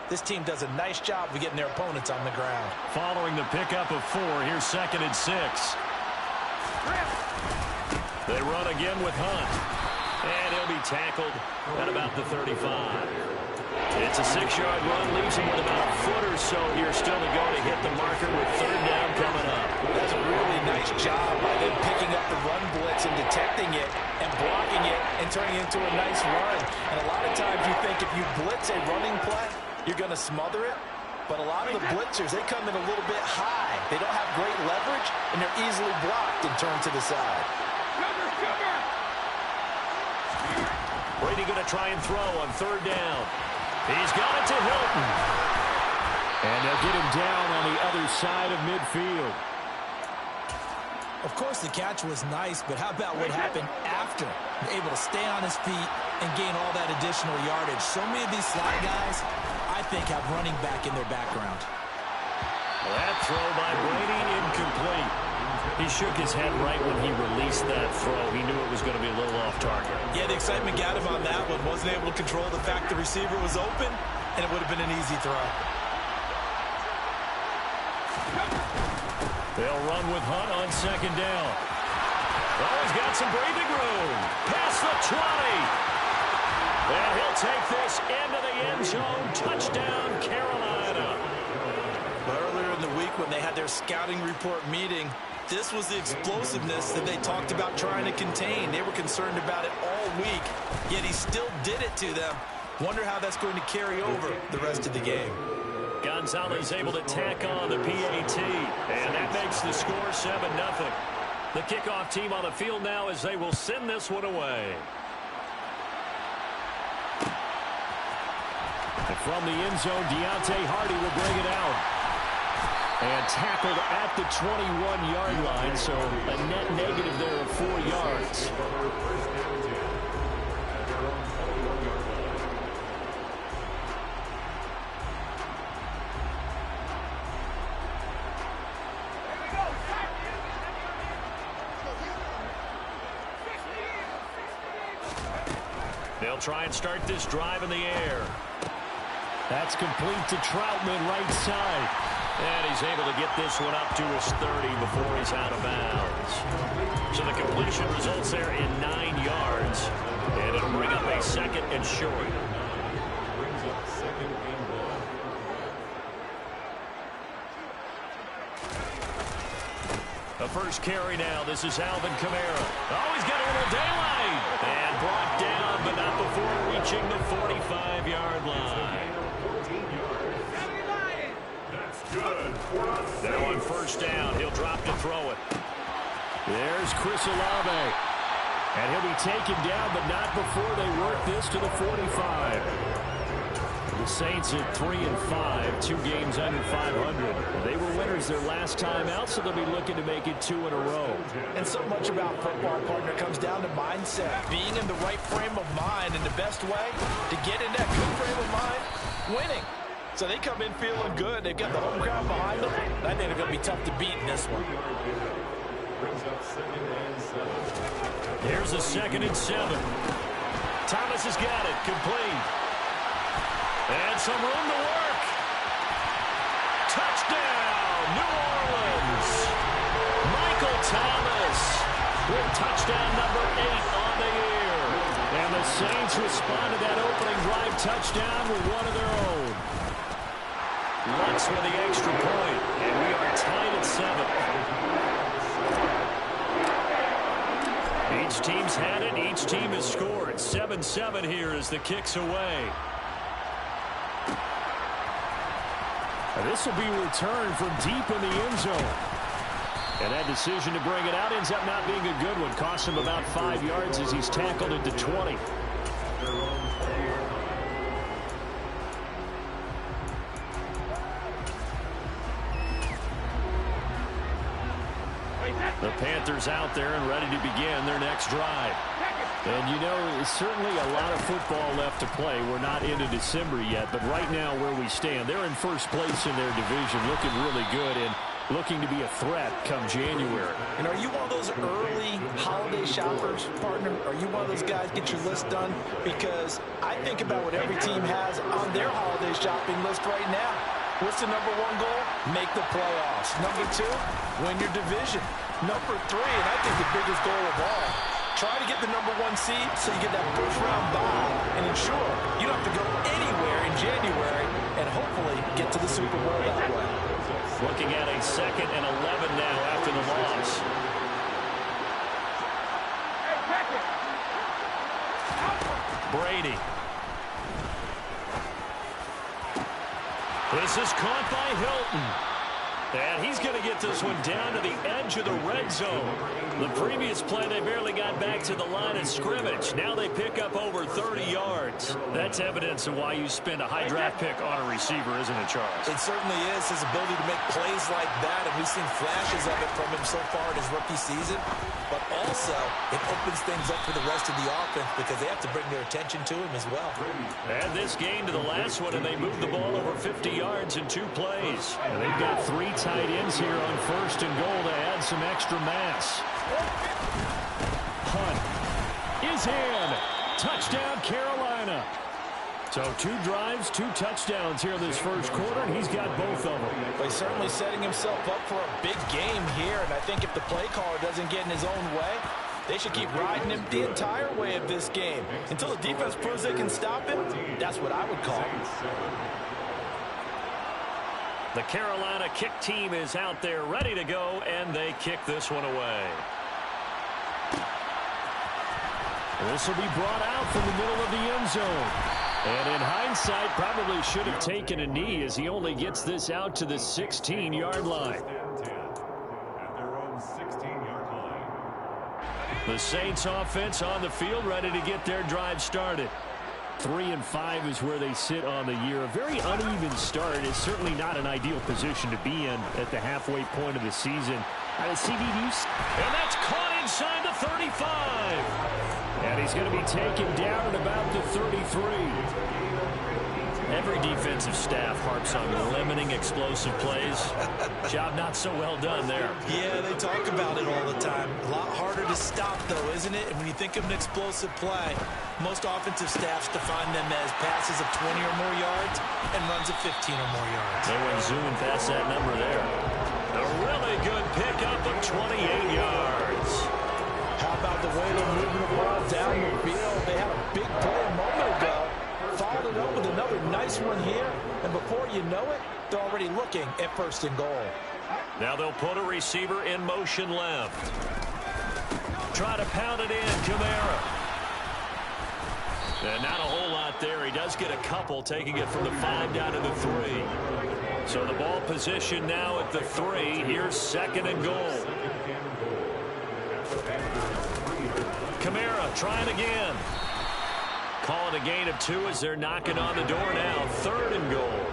This team does a nice job of getting their opponents on the ground. Following the pickup of 4, here's 2nd and 6. They run again with Hunt. And he'll be tackled at about the 35. It's a 6-yard run, leaves him with about a foot or so here still to go to hit the marker with 3rd down coming up. That's a really nice job by them picking up the run blitz and detecting it and blocking it and turning it into a nice run. And a lot of times you think if you blitz a running play, you're going to smother it. But a lot of the blitzers, they come in a little bit high. They don't have great leverage, and they're easily blocked and turned to the side. Brady going to try and throw on 3rd down. He's got it to Hilton. And they'll get him down on the other side of midfield. Of course, the catch was nice, but how about what happened after? Able to stay on his feet and gain all that additional yardage. So many of these slot guys, I think, have running back in their background. That throw by Brady, incomplete. He shook his head right when he released that throw. He knew it was going to be a little off target. Yeah, the excitement got him on that one. Wasn't able to control the fact the receiver was open, and it would have been an easy throw. They'll run with Hunt on 2nd down. Oh, he's got some breathing room. Past the 20. And he'll take this into the end zone. Touchdown, Carolina. Earlier in the week when they had their scouting report meeting, this was the explosiveness that they talked about trying to contain. They were concerned about it all week, yet he still did it to them. Wonder how that's going to carry over the rest of the game. Gonzalez able to tack on the PAT, and that makes the score 7-0. The kickoff team on the field now as they will send this one away. And from the end zone, Deontay Hardy will bring it out. And tackled at the 21-yard line, so a net negative there of 4 yards. They'll try and start this drive in the air. That's complete to Troutman, right side. And he's able to get this one up to his 30 before he's out of bounds. So the completion results there in 9 yards. And it'll bring up a 2nd and short. The first carry now. This is Alvin Kamara. Oh, he's got a little daylight. And brought down, but not before reaching the 45-yard line. Now on 1st down, he'll drop to throw it. There's Chris Olave. And he'll be taken down, but not before they work this to the 45. The Saints at 3-5, 2 games under 500. They were winners their last time out, so they'll be looking to make it 2 in a row. And so much about football, partner, comes down to mindset. Being in the right frame of mind, and the best way to get in that good frame of mind, winning. So they come in feeling good. They've got the home crowd behind them. I think they're going to be tough to beat in this one. Here's a 2nd and 7. Thomas has got it. Complete. And some room to work. Touchdown, New Orleans. Michael Thomas with touchdown number 8 on the year. And the Saints respond to that opening drive touchdown with one of their own. Lutz with the extra point, and we are tied at 7. Each team's had it. Each team has scored. 7-7 here as the kick's away. This will be returned from deep in the end zone. And that decision to bring it out ends up not being a good one. Cost him about 5 yards as he's tackled at the 20. The Panthers out there and ready to begin their next drive. And, you know, certainly a lot of football left to play. We're not into December yet, but right now where we stand, they're in first place in their division, looking really good. And looking to be a threat come January. And are you one of those early holiday shoppers, partner? Are you one of those guys get your list done? Because I think about what every team has on their holiday shopping list right now. What's the number one goal? Make the playoffs. Number two, win your division. Number three, and I think the biggest goal of all, try to get the number one seed so you get that first round bye and ensure you don't have to go anywhere in January and hopefully get to the Super Bowl that way. Looking at a 2nd and 11 now after the loss. Brady. This is caught by Hilton. And he's going to get this one down to the edge of the red zone. The previous play, they barely got back to the line of scrimmage. Now they pick up over 30 yards. That's evidence of why you spend a high draft pick on a receiver, isn't it, Charles? It certainly is, his ability to make plays like that, and we've seen flashes of it from him so far in his rookie season. But also, it opens things up for the rest of the offense because they have to bring their attention to him as well. Add this game to the last one, and they moved the ball over 50 yards in 2 plays. And they've got 3 tight ends here on 1st and goal to add some extra mass. Hunt is in. Touchdown, Carolina. So 2 drives, 2 touchdowns here in this first quarter, and he's got both of them. But he's certainly setting himself up for a big game here, and I think if the play caller doesn't get in his own way, they should keep riding him the entire way of this game. Until the defense proves they can stop him, that's what I would call it. The Carolina kick team is out there ready to go, and they kick this one away. This will be brought out from the middle of the end zone. And in hindsight, probably should have taken a knee as he only gets this out to the 16-yard line. The Saints offense on the field ready to get their drive started. 3-5 is where they sit on the year. A very uneven start is certainly not an ideal position to be in at the halfway point of the season. And that's caught inside the 35. And he's going to be taken down at about the 33. Every defensive staff harps on limiting explosive plays. Job not so well done there. Yeah, they talk about it all the time. A lot harder to stop, though, isn't it? And when you think of an explosive play, most offensive staffs define them as passes of 20 or more yards and runs of 15 or more yards. They went zooming past that number there. A really good pickup of 28 yards. How about the way they're moving the ball down the field? They had a big play a moment ago. Followed it up with another nice one here. And before you know it, they're already looking at 1st and goal. Now they'll put a receiver in motion left. Try to pound it in, Kamara. And not a whole lot there. He does get a couple, taking it from the 5 down to the 3. So the ball position now at the 3. Here's 2nd and goal. Kamara trying again. Call it a gain of 2 as they're knocking on the door now. 3rd and goal.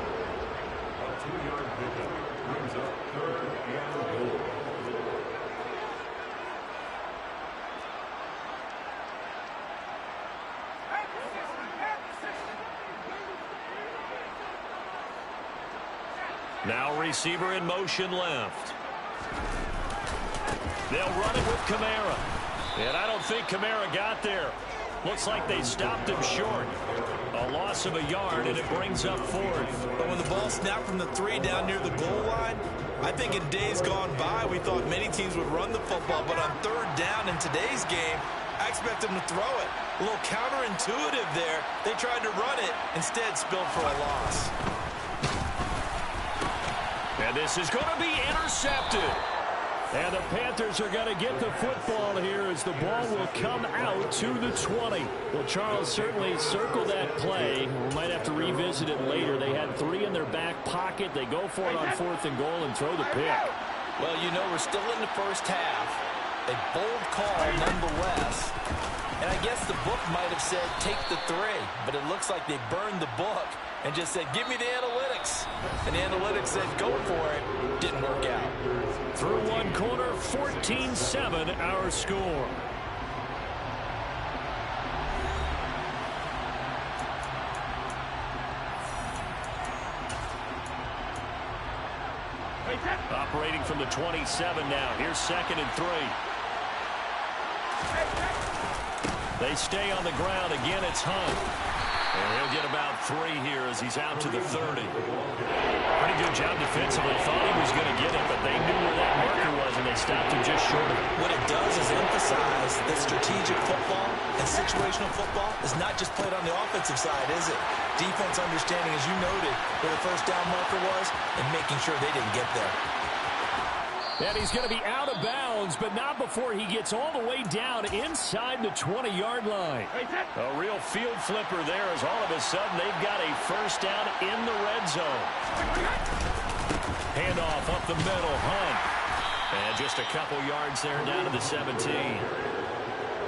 Now receiver in motion left. They'll run it with Kamara. And I don't think Kamara got there. Looks like they stopped him short. A loss of a yard, and it brings up 4th. But when the ball snapped from the 3 down near the goal line, I think in days gone by, we thought many teams would run the football. But on 3rd down in today's game, I expect them to throw it. A little counterintuitive there. They tried to run it, instead spilled for a loss. And this is going to be intercepted. And the Panthers are going to get the football here as the ball will come out to the 20. Well, Charles, certainly circle that play. We might have to revisit it later. They had 3 in their back pocket. They go for it on 4th and goal and throw the pick. Well, you know, we're still in the first half. A bold call nonetheless. And I guess the book might have said take the 3, but it looks like they burned the book and just said, give me the analytics. And the analytics said, go for it. Didn't work out. Through one quarter, 14-7 our score. Operating from the 27 now. Here's 2nd and 3. They stay on the ground. Again, it's Hunt. And he'll get about 3 here as he's out to the 30. Pretty good job defensively. Thought he was going to get it, but they knew where that marker was, and they stopped him just short of it. What it does is emphasize that strategic football and situational football is not just played on the offensive side, is it? Defense understanding, as you noted, where the first down marker was and making sure they didn't get there. And he's going to be out of bounds, but not before he gets all the way down inside the 20-yard line. A real field flipper there as all of a sudden they've got a first down in the red zone. Handoff up the middle, Hunt. And just a couple yards there down to the 17.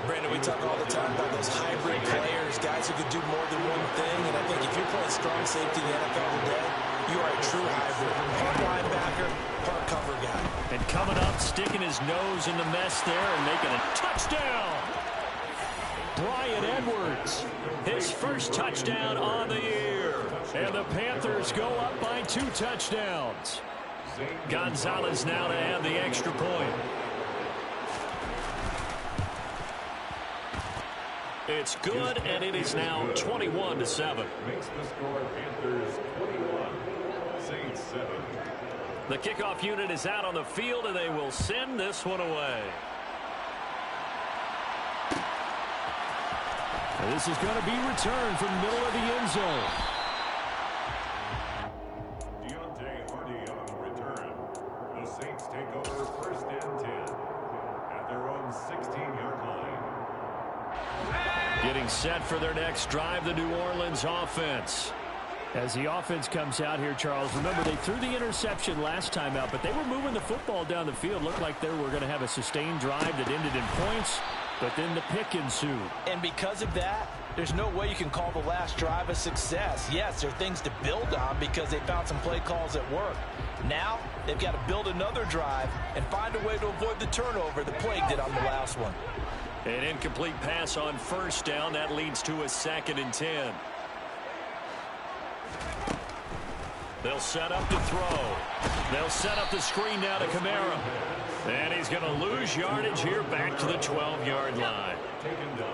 Brandon, we talk all the time about those hybrid players, guys who could do more than one thing, and I think if you're playing strong safety in the NFL today, you are a true hybrid. Part linebacker, part cover guy. And coming up, sticking his nose in the mess there and making a touchdown. Bryan Edwards, his first touchdown on the year. And the Panthers go up by 2 touchdowns. Gonzalez now to add the extra point. It's good, and it is now 21-7. Makes the score Panthers 21, Saints 7. The kickoff unit is out on the field, and they will send this one away. And this is going to be returned from the middle of the end zone. Deontay Hardy on the return. The Saints take over 1st and 10 at their own 16-yard line. Getting set for their next drive, the New Orleans offense. As the offense comes out here, Charles, remember they threw the interception last time out, but they were moving the football down the field. Looked like they were going to have a sustained drive that ended in points, but then the pick ensued. And because of that, there's no way you can call the last drive a success. Yes, there are things to build on because they found some play calls that work. Now, they've got to build another drive and find a way to avoid the turnover the Plague did on the last one. An incomplete pass on first down. That leads to a 2nd and 10. They'll set up to throw. They'll set up the screen now to Kamara. And he's going to lose yardage here back to the 12-yard line.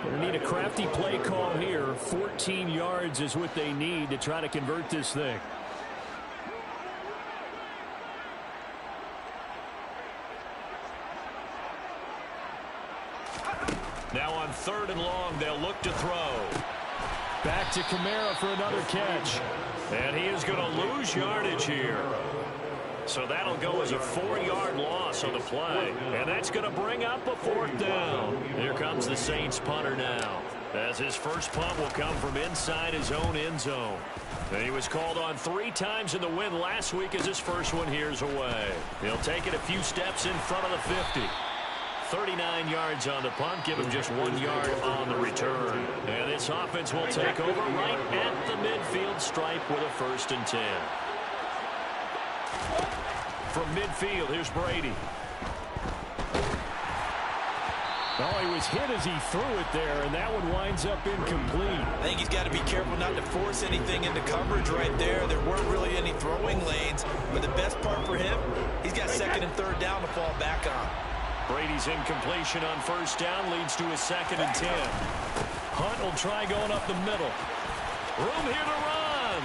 They need a crafty play call here. 14 yards is what they need to try to convert this thing. Now on 3rd and long, they'll look to throw. Back to Kamara for another catch. And he is going to lose yardage here. So that'll go as a 4-yard loss on the play. And that's going to bring up a 4th down. Here comes the Saints punter now, as his first punt will come from inside his own end zone. And he was called on 3 times in the win last week as his first one here's away. He'll take it a few steps in front of the 50. 39 yards on the punt, give him just 1 yard on the return. And this offense will take over right at the midfield stripe with a 1st and 10. From midfield, here's Brady. Oh, he was hit as he threw it there, and that one winds up incomplete. I think he's got to be careful not to force anything into coverage right there. There weren't really any throwing lanes, but the best part for him, he's got 2nd and 3rd down to fall back on. Brady's incompletion on first down leads to a 2nd and 10. Hunt will try going up the middle. Room here to run.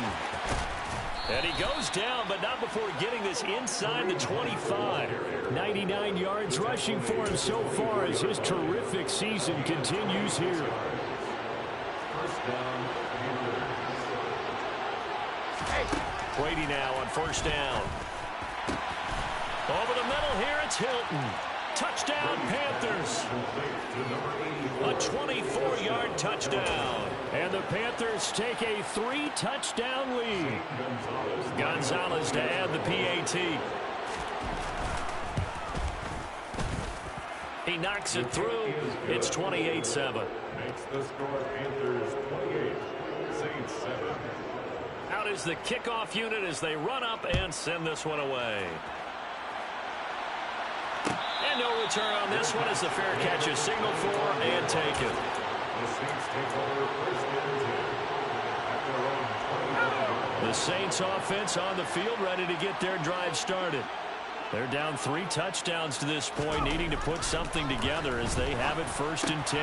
And he goes down, but not before getting this inside the 25. 99 yards rushing for him so far as his terrific season continues here. First down. Brady now on first down. Over the middle here, it's Hilton. Touchdown, Panthers. A 24-yard touchdown. And the Panthers take a 3-touchdown lead. Gonzalez to add the PAT. He knocks it through. It's 28-7. Makes the score Panthers 28, Saints 7. Out is the kickoff unit as they run up and send this one away. And no return on this one as the fair catch is signaled for and taken. The Saints take over 1st and 10 at their own 25. The Saints offense on the field ready to get their drive started. They're down 3 touchdowns to this point, needing to put something together as they have it 1st and 10.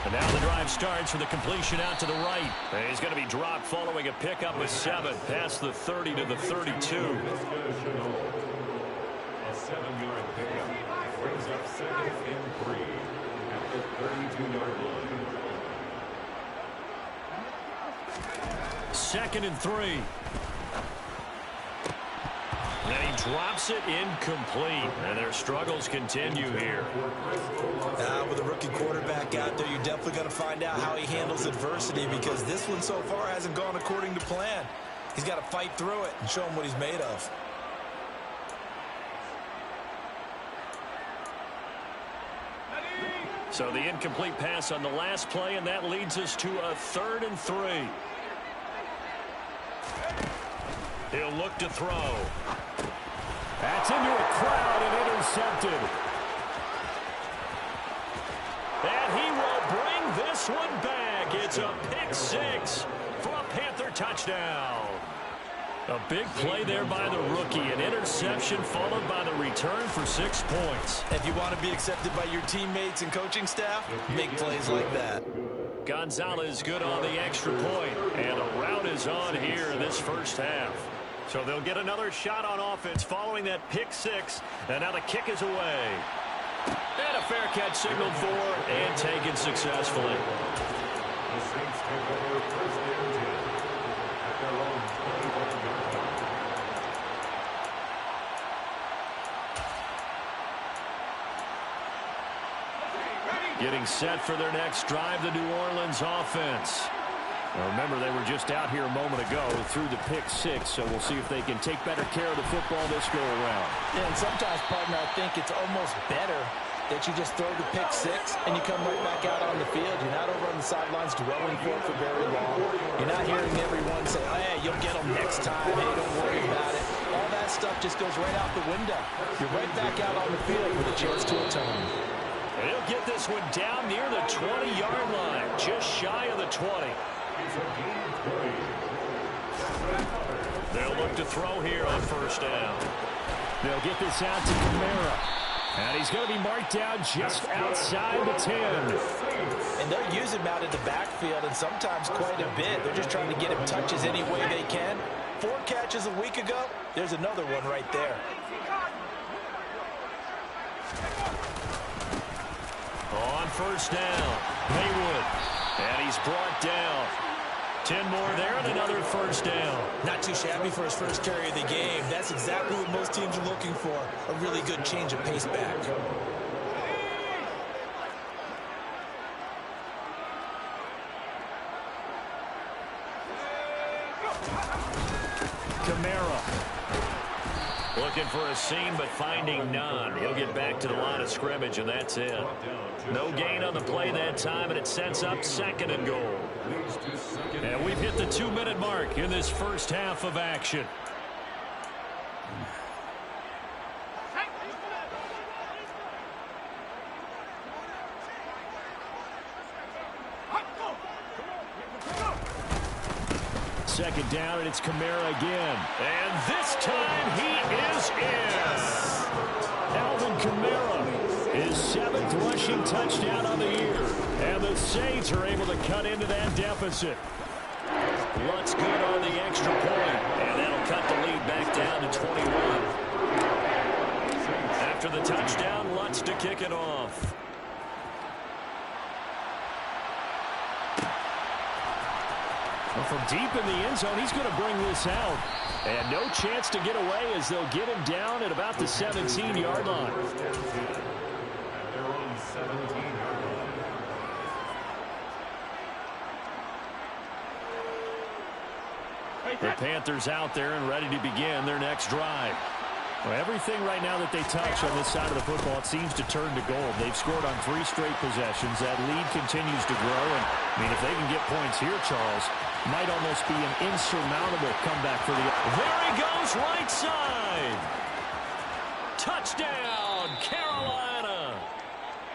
And now the drive starts with a completion out to the right. And he's going to be dropped following a pickup of 7 past the 30 to the 32. A 7-yard pickup brings up 2nd and 3 at the 32-yard line. 2nd and 3. And he drops it incomplete. And their struggles continue here. With a rookie quarterback out there, you're definitely going to find out how he handles adversity, because this one so far hasn't gone according to plan. He's got to fight through it and show him what he's made of. So the incomplete pass on the last play, and that leads us to a 3rd and 3. He'll look to throw. That's into a crowd and intercepted. And he will bring this one back. It's a pick 6 for a Panther touchdown. A big play there by the rookie. An interception followed by the return for 6 points. If you want to be accepted by your teammates and coaching staff, make plays like that. Gonzalez good on the extra point. And a rout is on here in this first half. So they'll get another shot on offense following that pick 6. And now the kick is away. And a fair catch signaled for and taken successfully. The Saints take over 1st and 10 at their own 21-yard line. Getting set for their next drive, the New Orleans offense. Now remember, they were just out here a moment ago through the pick 6, so we'll see if they can take better care of the football this go around. Yeah, and sometimes, partner, I think it's almost better that you just throw the pick 6 and you come right back out on the field. You're not over on the sidelines dwelling for it for very long. You're not hearing everyone say, hey, you'll get them next time. Hey, don't worry about it. All that stuff just goes right out the window. You're right back out on the field with a chance to atone. And he'll get this one down near the 20-yard line, just shy of the 20. They'll look to throw here on 1st down. They'll get this out to Kamara. And he's going to be marked down just outside the 10. And they'll use him out in the backfield, and sometimes quite a bit. They're just trying to get him touches any way they can. 4 catches a week ago. There's another one right there. On 1st down, Haywood. And he's brought down. 10 more there and another 1st down. Not too shabby for his first carry of the game. That's exactly what most teams are looking for. A really good change of pace back. Kamara. Looking for a seam, but finding none. He'll get back to the line of scrimmage, and that's it. No gain on the play that time, and it sets up 2nd and goal. And we've hit the 2-minute mark in this first half of action. Second down, and it's Kamara again. And this time he is in. Alvin Kamara, his 7th rushing touchdown on the year. And the Saints are able to cut into that deficit. Lutz good on the extra point. And that'll cut the lead back down to 21. After the touchdown, Lutz to kick it off. Well, from deep in the end zone, he's going to bring this out. And no chance to get away as they'll get him down at about the 17-yard line. The Panthers out there and ready to begin their next drive. Well, everything right now that they touch on this side of the football, it seems to turn to gold. They've scored on 3 straight possessions. That lead continues to grow. And, I mean, if they can get points here, Charles, might almost be an insurmountable comeback for the... There he goes, right side. Touchdown, Carolina.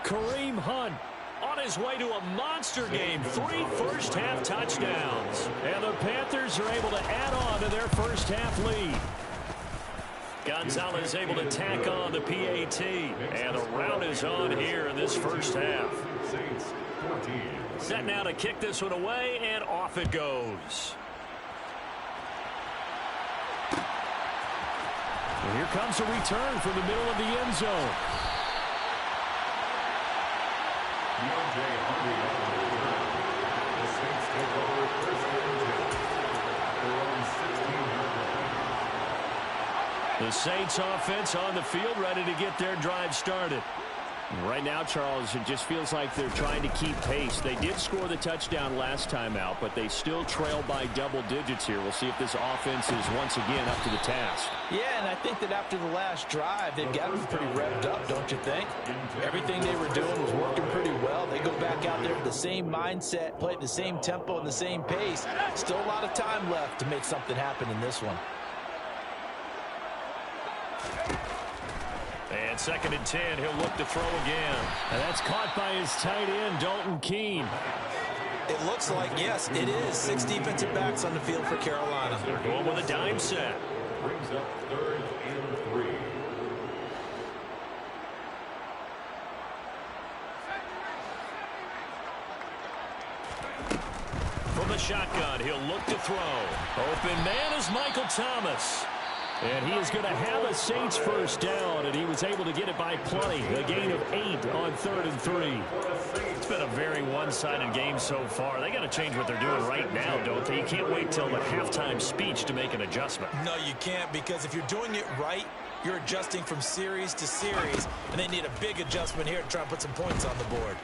Kareem Hunt on his way to a monster game. 3 first-half touchdowns. And the Panthers are able to add on to their first-half lead. Gonzalez able to tack on the PAT. And the round is on here in this first half. Saints 14. Set now to kick this one away, and off it goes. And here comes a return from the middle of the end zone. DeAndre Harvey on the return. The Saints take over first and 10 at their own 16-yard line. The Saints offense on the field, ready to get their drive started. Right now, Charles, it just feels like they're trying to keep pace. They did score the touchdown last time out, but they still trail by double digits here. We'll see if this offense is once again up to the task. Yeah, and I think that after the last drive, they've got them pretty revved up, don't you think? Everything they were doing was working pretty well. They go back out there with the same mindset, play at the same tempo and the same pace. Still a lot of time left to make something happen in this one. And 2nd and 10, he'll look to throw again. And that's caught by his tight end, Dalton Keene. It looks like, yes, it is. 6 defensive backs on the field for Carolina. They're going with a dime set. Brings up 3rd and 3. From the shotgun, he'll look to throw. Open man is Michael Thomas. And he is going to have a Saints first down, and he was able to get it by plenty. A gain of 8 on 3rd and 3. It's been a very one-sided game so far. They got to change what they're doing right now, don't they? You can't wait till the halftime speech to make an adjustment. No, you can't, because if you're doing it right, you're adjusting from series to series, and they need a big adjustment here to try and put some points on the board.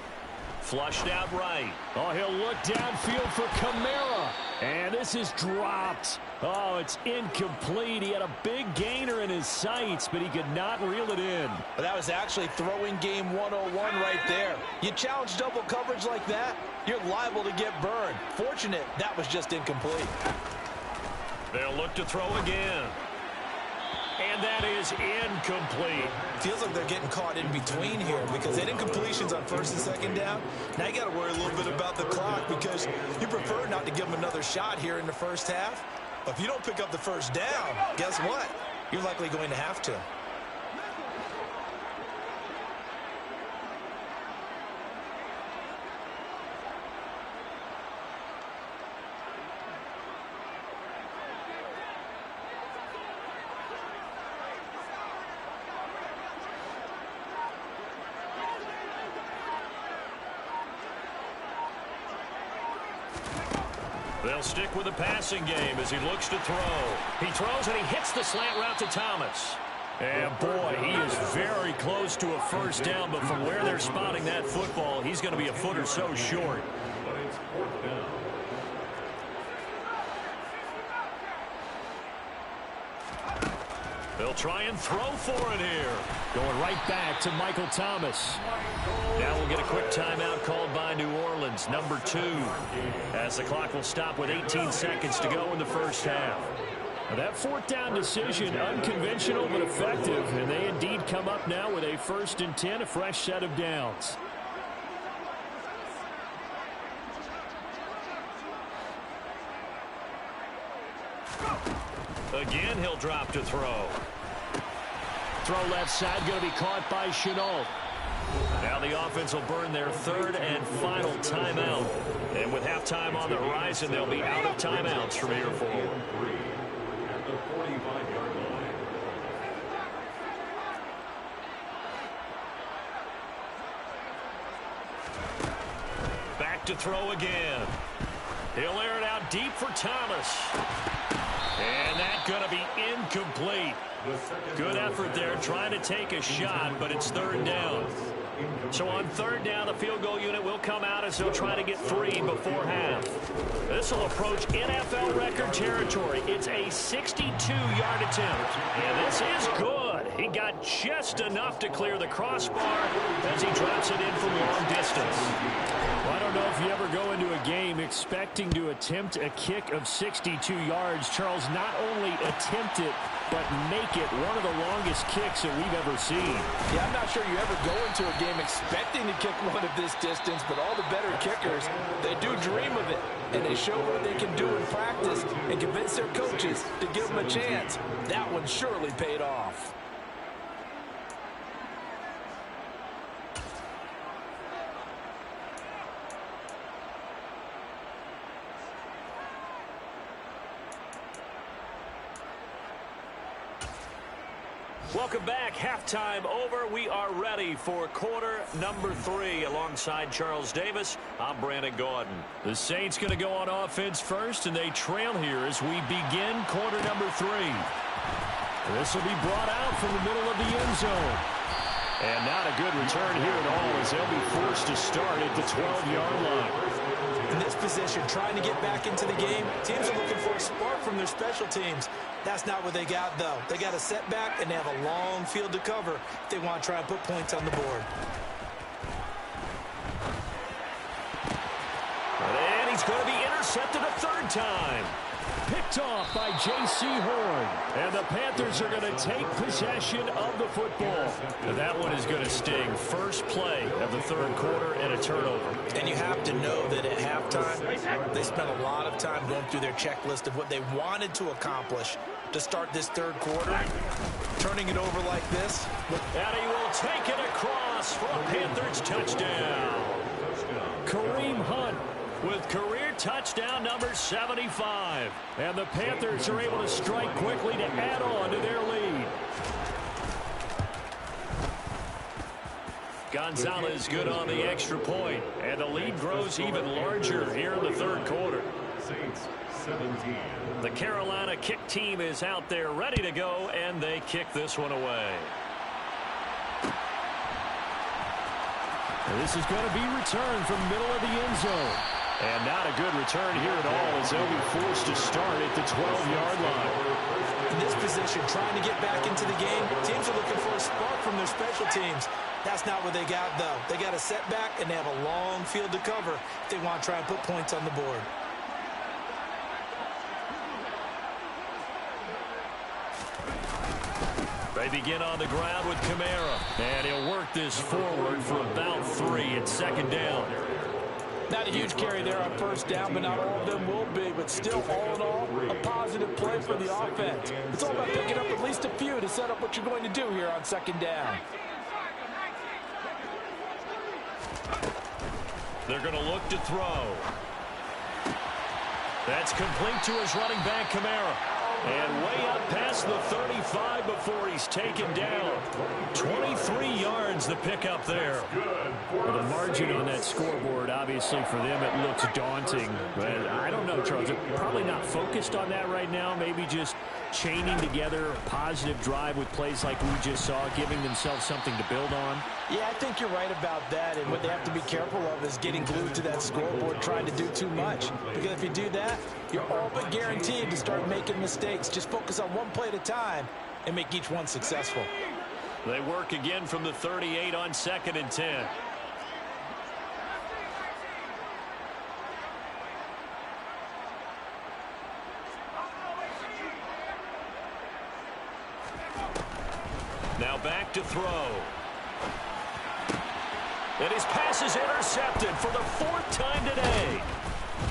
Flushed out right. Oh, he'll look downfield for Kamara. And this is dropped. Oh, it's incomplete. He had a big gainer in his sights, but he could not reel it in. But that was actually throwing game 101 right there. You challenge double coverage like that, you're liable to get burned. Fortunate, that was just incomplete. They'll look to throw again. And that is incomplete. Feels like they're getting caught in between here because they had incompletions on 1st and 2nd down. Now you got to worry a little bit about the clock because you prefer not to give them another shot here in the first half. But if you don't pick up the first down, guess what? You're likely going to have to. They'll stick with the passing game as he looks to throw. He throws and he hits the slant route to Thomas. And boy, he is very close to a first down, but from where they're spotting that football, he's going to be a foot or so short. But it's 4th down. They'll try and throw for it here. Going right back to Michael Thomas. Now we'll get a quick timeout called by New Orleans, number 2, as the clock will stop with 18 seconds to go in the first half. Now that 4th down decision, unconventional but effective, and they indeed come up now with a 1st and 10, a fresh set of downs. Again, he'll drop to throw. Throw left side, going to be caught by Chenault. Now the offense will burn their 3rd and final timeout. And with halftime on the horizon, they'll be out of timeouts from here forward. At the 45-yard line. Back to throw again. He'll air it out deep for Thomas. And that's going to be incomplete. Good effort there trying to take a shot, but it's 3rd down. So on 3rd down, the field goal unit will come out as they'll try to get 3 before half. This will approach NFL record territory. It's a 62-yard attempt. And this is good. He got just enough to clear the crossbar as he drops it in from long distance. Well, I don't know if you ever go into a game expecting to attempt a kick of 62 yards. Charles, not only attempt it, but make it one of the longest kicks that we've ever seen. Yeah, I'm not sure you ever go into a game expecting to kick one of this distance, but all the better kickers, they do dream of it, and they show what they can do in practice and convince their coaches to give them a chance. That one surely paid off. Welcome back. Halftime over. We are ready for quarter number 3. Alongside Charles Davis, I'm Brandon Gordon. The Saints going to go on offense first, and they trail here as we begin quarter number 3. This will be brought out from the middle of the end zone. And not a good return here at all as they'll be forced to start at the 12-yard line. In this position, trying to get back into the game, teams are looking for a spark from their special teams. That's not what they got, though. They got a setback, and they have a long field to cover if they want to try and put points on the board. And he's going to be intercepted a third time. Picked off by J.C. Horn. And the Panthers are going to take possession of the football. And that one is going to sting. First play of the third quarter and a turnover. And you have to know that at halftime, they spent a lot of time going through their checklist of what they wanted to accomplish to start this third quarter. Turning it over like this. And he will take it across for a Panthers touchdown. Kareem Hunt with career touchdown number 75. And the Panthers are able to strike quickly to add on to their lead. Gonzalez good on the extra point, and the lead grows even larger here in the third quarter. Saints 17. The Carolina kick team is out there ready to go, and they kick this one away. And this is going to be returned from middle of the end zone. And not a good return here at all as they'll be forced to start at the 12-yard line. In this position, trying to get back into the game, teams are looking for a spark from their special teams. That's not what they got, though. They got a setback, and they have a long field to cover if they want to try and put points on the board. They begin on the ground with Kamara. And he'll work this forward for about 3 at second down. Not a huge carry there on first down, but not all of them will be. But still, all in all, a positive play for the offense. It's all about picking up at least a few to set up what you're going to do here on second down. They're going to look to throw. That's complete to his running back, Kamara. And way up past the 35 before he's taken down. 23 yards the pickup there. Well, the margin on that scoreboard, obviously for them, it looks daunting. But I don't know, Charles. They're probably not focused on that right now. Maybe just chaining together a positive drive with plays like we just saw, giving themselves something to build on. Yeah, I think you're right about that. And what they have to be careful of is getting glued to that scoreboard, trying to do too much. Because if you do that, you're all but guaranteed to start making mistakes. Just focus on one play at a time and make each one successful. They work again from the 38 on 2nd and 10. Now back to throw. And his pass is intercepted for the 4th time today.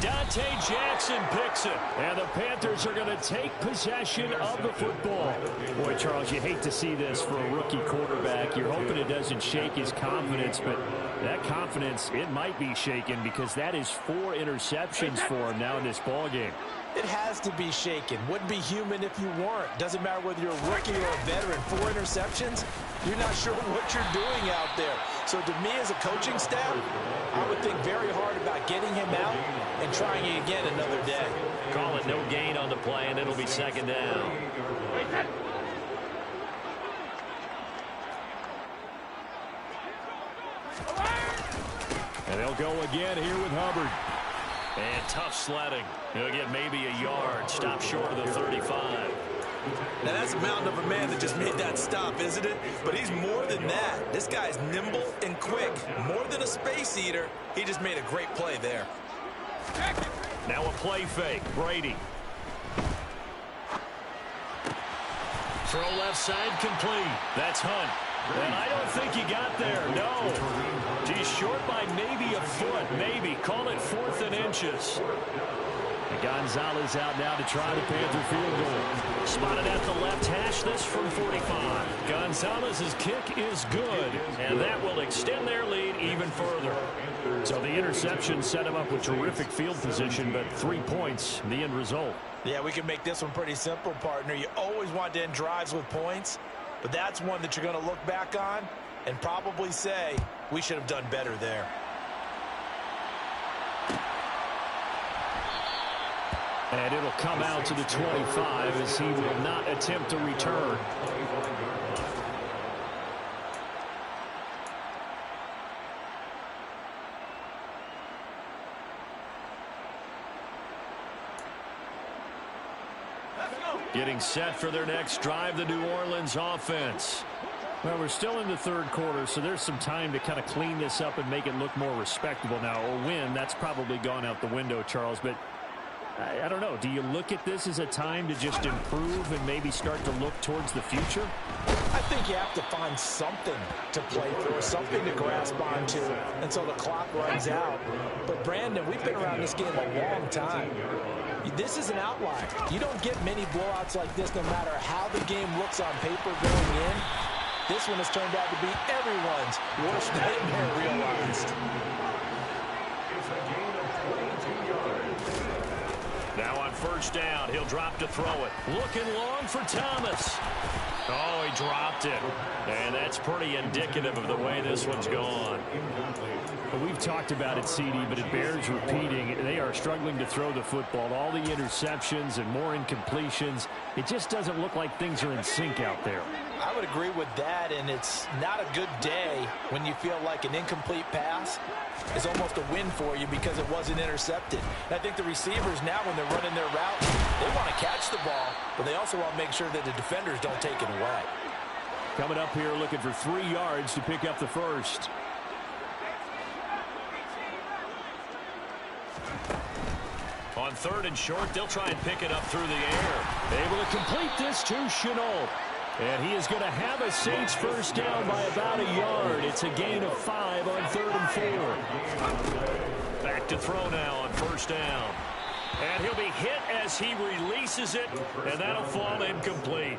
Dante Jackson picks it. And the Panthers are going to take possession of the football. Boy, Charles, you hate to see this for a rookie quarterback. You're hoping it doesn't shake his confidence, but that confidence, it might be shaken because that is 4 interceptions for him now in this ballgame. It has to be shaken. Wouldn't be human if you weren't. Doesn't matter whether you're a rookie or a veteran. 4 interceptions, you're not sure what you're doing out there. So to me as a coaching staff, I would think very hard about getting him out and trying it again another day. Call it no gain on the play, and it'll be 2nd down. And they'll go again here with Hubbard. And tough sledding. He'll get maybe a yard. Stop short of the 35. Now, that's a mountain of a man that just made that stop, isn't it? But he's more than that. This guy's nimble and quick. More than a space eater. He just made a great play there. Now a play fake. Brady. Throw left side complete. That's Hunt. And I don't think he got there. No. He's short by maybe a foot. Maybe. Call it 4th and inches. And Gonzalez out now to try the Panther field goal. Spotted at the left hash. This from 45. Gonzalez's kick is good. And that will extend their lead even further. So the interception set him up with terrific field position, but 3 points, the end result. Yeah, we can make this one pretty simple, partner. You always want to end drives with points, but that's one that you're going to look back on and probably say, we should have done better there. And it'll come out to the 25 as he will not attempt to return. Getting set for their next drive, the New Orleans offense. Well, we're still in the third quarter, so there's some time to kind of clean this up and make it look more respectable. Now, a win, that's probably gone out the window, Charles, but I don't know. Do you look at this as a time to just improve and maybe start to look towards the future? I think you have to find something to play through, something to grasp onto until the clock runs out. But, Brandon, we've been around this game a long time. This is an outlier. You don't get many blowouts like this no matter how the game looks on paper going in. This one has turned out to be everyone's worst nightmare realized. It's a gain of 22 yards. Now on first down, he'll drop to throw it. Looking long for Thomas. Oh, he dropped it. And that's pretty indicative of the way this one's gone. Well, we've talked about it, CD, but it bears repeating. They are struggling to throw the football. All the interceptions and more incompletions. It just doesn't look like things are in sync out there. I would agree with that, and it's not a good day when you feel like an incomplete pass is almost a win for you because it wasn't intercepted. And I think the receivers now, when they're running their route, they want to catch the ball, but they also want to make sure that the defenders don't take it away. Coming up here looking for 3 yards to pick up the first. On third and short, they'll try and pick it up through the air. Able to complete this to Chenault. And he is going to have a Saints first down by about a yard. It's a gain of 5 on 3rd and 4. Back to throw now on first down. And he'll be hit as he releases it, and that'll fall incomplete.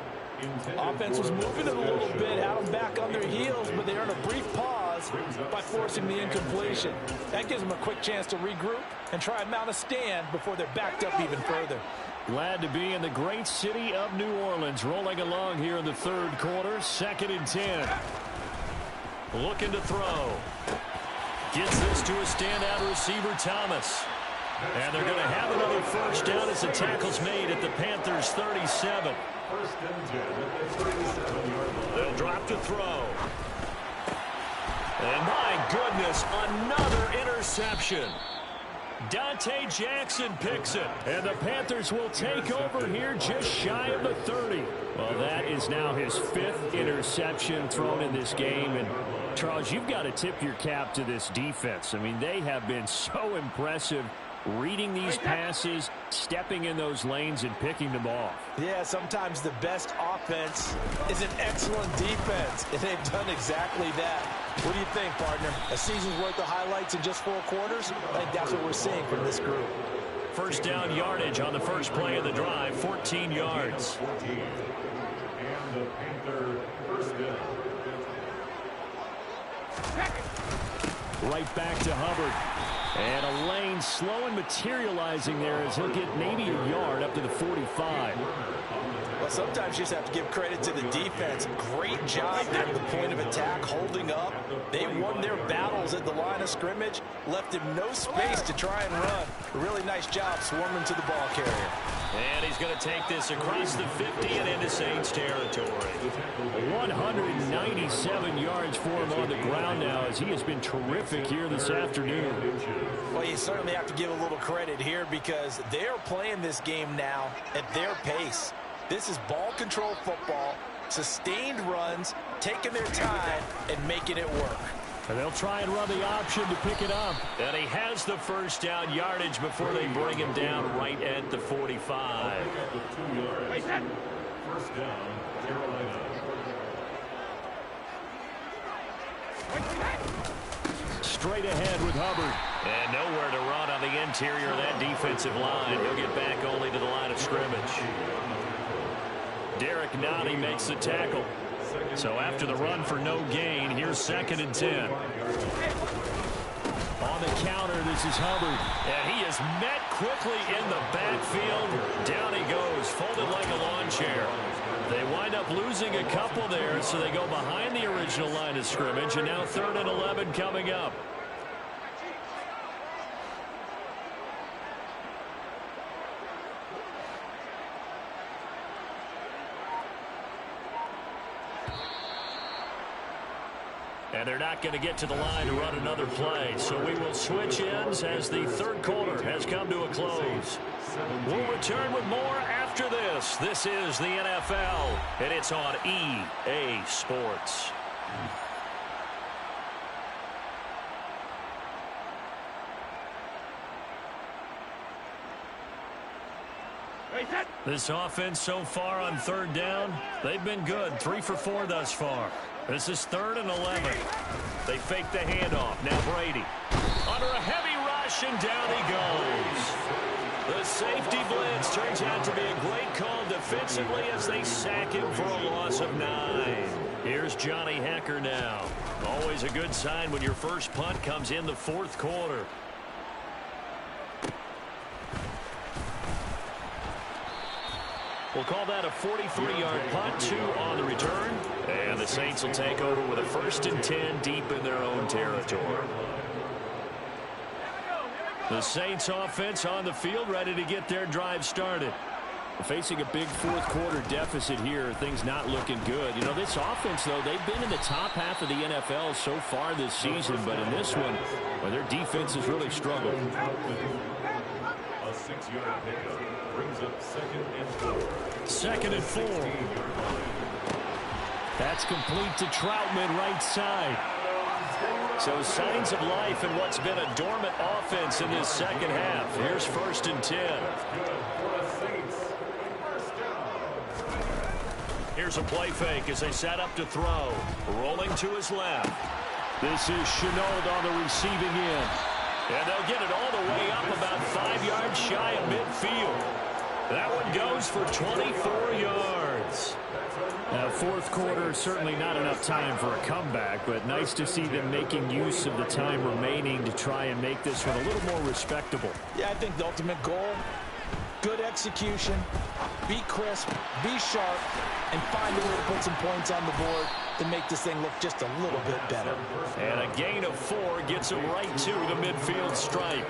Offense was moving it a little bit, had them back on their heels, but they earned a brief pause by forcing the incompletion. That gives them a quick chance to regroup and try and mount a stand before they're backed up even further. Glad to be in the great city of New Orleans, rolling along here in the third quarter, 2nd and 10. Looking to throw. Gets this to a standout receiver, Thomas. And they're going to have another first down as the tackle's made at the Panthers' 37. First and 10 at the 37-yard line. They'll drop to throw. And my goodness, another interception. Dante Jackson picks it, and the Panthers will take over here just shy of the 30. Well, that is now his 5th interception thrown in this game. And, Charles, you've got to tip your cap to this defense. I mean, they have been so impressive reading these passes, stepping in those lanes, and picking them off. Yeah, sometimes the best offense is an excellent defense, and they've done exactly that. What do you think, partner? A season's worth of highlights in just 4 quarters? I think that's what we're seeing from this group. First down yardage on the first play of the drive, 14 yards. 14. And the Panther first down. Right back to Hubbard. And a lane slow and materializing there as he'll get maybe a yard up to the 45. Well, sometimes you just have to give credit to the defense. Great job there at the point of attack, holding up. They won their battles at the line of scrimmage, left him no space to try and run. A really nice job swarming to the ball carrier. And he's going to take this across the 50 and into Saints territory. 197 yards for him on the ground now as he has been terrific here this afternoon. Well, you certainly have to give a little credit here because they're playing this game now at their pace. This is ball control football, sustained runs, taking their time, and making it work. And they'll try and run the option to pick it up. And he has the first down yardage before they bring him down right at the 45. First down, Carolina. Straight ahead with Hubbard. And nowhere to run on the interior of that defensive line. He'll get back only to the line of scrimmage. Derek Nottie makes the tackle. So after the run for no gain, here's 2nd and 10. On the counter, this is Hubbard. And he is met quickly in the backfield. Down he goes, folded like a lawn chair. They wind up losing a couple there, so they go behind the original line of scrimmage, and now 3rd and 11 coming up. And they're not going to get to the line to run another play. So we will switch ends as the 3rd quarter has come to a close. We'll return with more after this. This is the NFL, and it's on EA Sports. This offense so far on 3rd down, they've been good. 3 for 4 thus far. This is 3rd and 11. They fake the handoff. Now Brady. Under a heavy rush, and down he goes. The safety blitz turns out to be a great call defensively as they sack him for a loss of 9. Here's Johnny Hecker now. Always a good sign when your first punt comes in the 4th quarter. We'll call that a 43-yard punt, 2 on the return. And the Saints will take over with a 1st and 10 deep in their own territory. The Saints offense on the field, ready to get their drive started. Facing a big 4th quarter deficit here, things not looking good. You know, this offense, though, they've been in the top half of the NFL so far this season, but in this one, well, their defense has really struggled. A 6-yard pickup brings up 2nd and 4. 2nd and 4. That's complete to Troutman, right side. So signs of life in what's been a dormant offense in this 2nd half. Here's 1st and 10. Here's a play fake as they set up to throw. Rolling to his left. This is Chenault on the receiving end. And they'll get it all the way up about 5 yards shy of midfield. That one goes for 24 yards. Now, 4th quarter, certainly not enough time for a comeback, but nice to see them making use of the time remaining to try and make this one a little more respectable. Yeah, I think the ultimate goal, good execution, be crisp, be sharp, and find a way to put some points on the board to make this thing look just a little bit better. And a gain of 4 gets them right to the midfield stripe.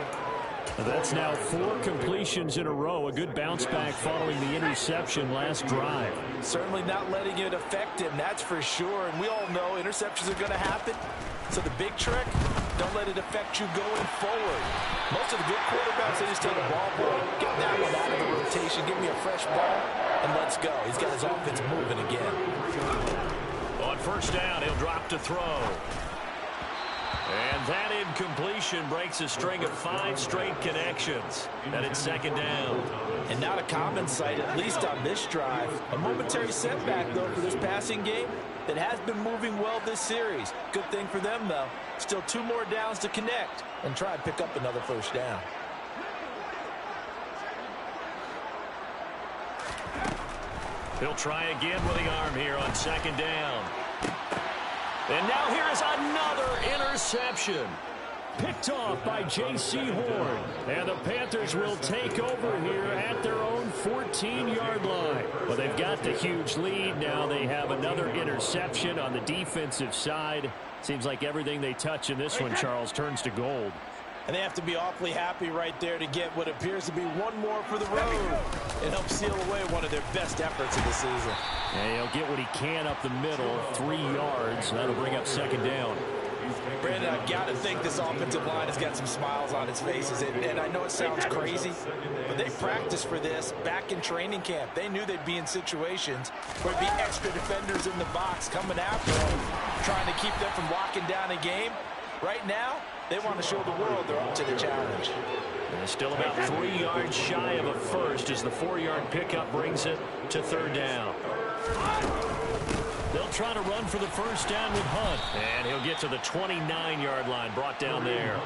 That's now 4 completions in a row. A good bounce back following the interception last drive. Certainly not letting it affect him, that's for sure. And we all know interceptions are going to happen. So the big trick, don't let it affect you going forward. Most of the good quarterbacks, they just take a ball boy, get that one out of the rotation, give me a fresh ball, and let's go. He's got his offense moving again. On 1st down, he'll drop to throw. And that incompletion breaks a string of 5 straight connections. And it's 2nd down. And not a common sight, at least on this drive. A momentary setback, though, for this passing game that has been moving well this series. Good thing for them, though. Still 2 more downs to connect and try and pick up another 1st down. He'll try again with the arm here on 2nd down. And now here is another interception. Picked off by J.C. Horn. And the Panthers will take over here at their own 14-yard line. Well, they've got the huge lead. Now they have another interception on the defensive side. Seems like everything they touch in this one, Charles, turns to gold. And they have to be awfully happy right there to get what appears to be one more for the road. It helps seal away one of their best efforts of the season. And he'll get what he can up the middle, 3 yards. That'll bring up 2nd down. Brandon, I've got to think this offensive line has got some smiles on its faces. And I know it sounds crazy, but they practiced for this back in training camp. They knew they'd be in situations where there'd be extra defenders in the box coming after them, trying to keep them from locking down a game. Right now, they want to show the world they're up to the challenge. And still about 3 yards shy of a first as the 4-yard pickup brings it to third down. They'll try to run for the first down with Hunt. And he'll get to the 29-yard line, brought down there.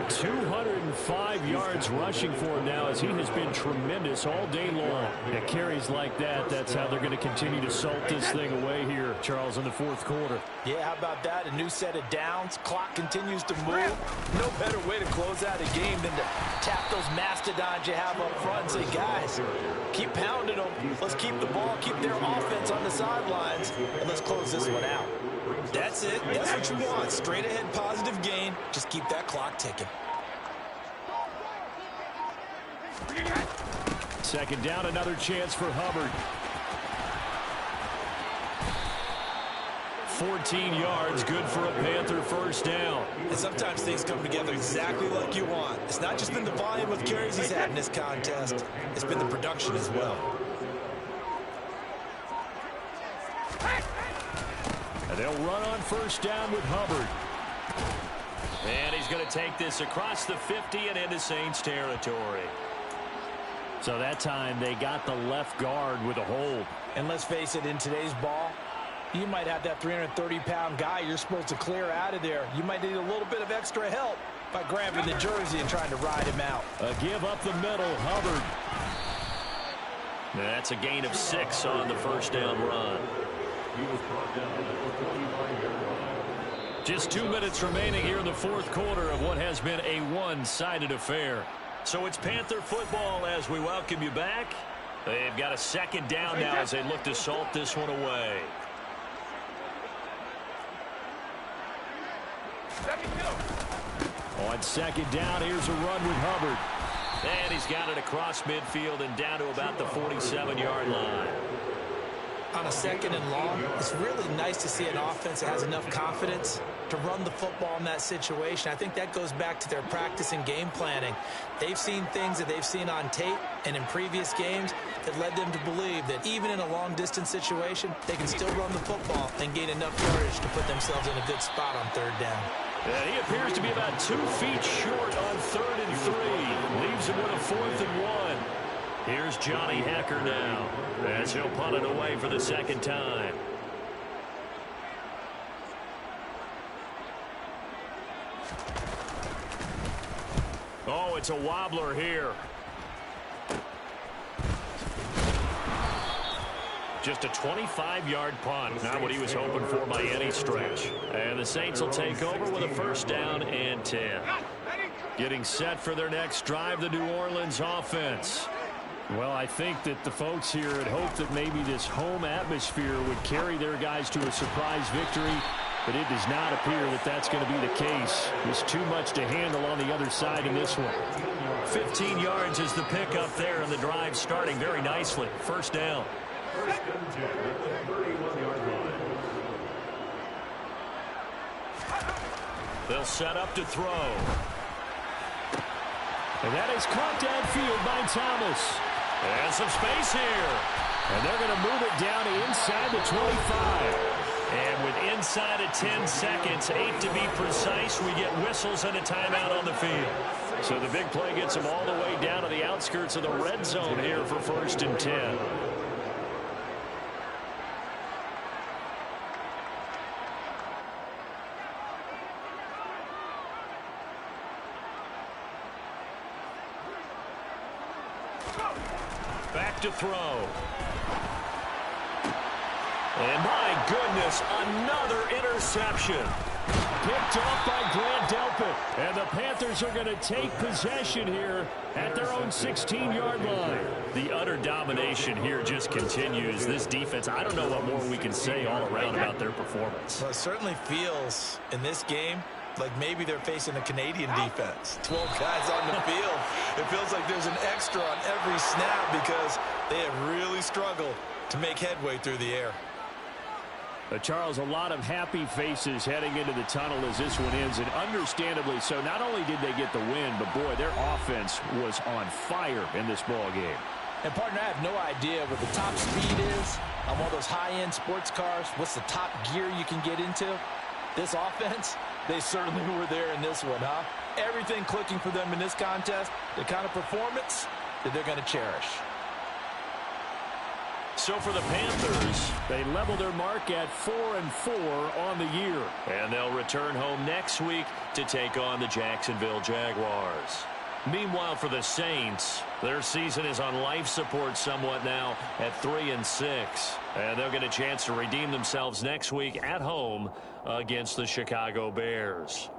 205 yards rushing for him now as he has been tremendous all day long. At carries like that, that's how they're going to continue to salt this thing away here, Charles, in the fourth quarter. Yeah, how about that? A new set of downs. Clock continues to move. No better way to close out a game than to tap those mastodons you have up front and say, guys, keep pounding them. Let's keep the ball, keep their offense on the sidelines, and let's close this one out. That's it. That's what you want. Straight ahead positive gain. Just keep that clock ticking. Second down, another chance for Hubbard. 14 yards, good for a Panther first down. And sometimes things come together exactly like you want. It's not just been the volume of carries he's had in this contest. It's been the production as well. And they'll run on first down with Hubbard. And he's going to take this across the 50 and into Saints territory. So that time they got the left guard with a hold. And let's face it, in today's ball, you might have that 330-pound guy you're supposed to clear out of there. You might need a little bit of extra help by grabbing the jersey and trying to ride him out. A give up the middle, Hubbard. That's a gain of 6 on the first down run. Just 2 minutes remaining here in the fourth quarter of what has been a one-sided affair. So it's Panther football as we welcome you back. They've got a second down now as they look to salt this one away. On second down, here's a run with Hubbard. And he's got it across midfield and down to about the 47-yard line. On a second and long, it's really nice to see an offense that has enough confidence to run the football in that situation. I think that goes back to their practice and game planning. They've seen things that they've seen on tape and in previous games that led them to believe that even in a long-distance situation, they can still run the football and gain enough yardage to put themselves in a good spot on third down. And he appears to be about 2 feet short on 3rd and 3. Leaves him with a 4th and 1. Here's Johnny Hecker now as he'll punt it away for the second time. Oh, it's a wobbler here. Just a 25-yard punt. Not what he was hoping for by any stretch. And the Saints will take over with a first down and 10. Getting set for their next drive, the New Orleans offense. Well, I think that the folks here had hoped that maybe this home atmosphere would carry their guys to a surprise victory, but it does not appear that that's going to be the case. There's too much to handle on the other side in this one. 15 yards is the pickup there, and the drive starting very nicely. First down. First and 10 at the 31-yard line. They'll set up to throw. And that is caught downfield by Thomas. And some space here. And they're going to move it down to inside the 25. And with inside of 10 seconds, 8 to be precise, we get whistles and a timeout on the field. So the big play gets them all the way down to the outskirts of the red zone here for first and 10. Back to throw. And my goodness, another interception. Picked off by Grant Delpit. And the Panthers are going to take possession here at their own 16-yard line. The utter domination here just continues. This defense, I don't know what more we can say all around about their performance. Well, it certainly feels in this game like maybe they're facing a Canadian defense. 12 guys on the field. It feels like there's an extra on every snap because they have really struggled to make headway through the air. Charles, a lot of happy faces heading into the tunnel as this one ends, and understandably so. Not only did they get the win, but, boy, their offense was on fire in this ball game. And, partner, I have no idea what the top speed is on one of those high-end sports cars. What's the top gear you can get into? This offense, they certainly were there in this one, huh? Everything clicking for them in this contest, the kind of performance that they're going to cherish. So for the Panthers, they level their mark at 4-4 on the year. And they'll return home next week to take on the Jacksonville Jaguars. Meanwhile, for the Saints, their season is on life support somewhat now at 3-6. And they'll get a chance to redeem themselves next week at home against the Chicago Bears.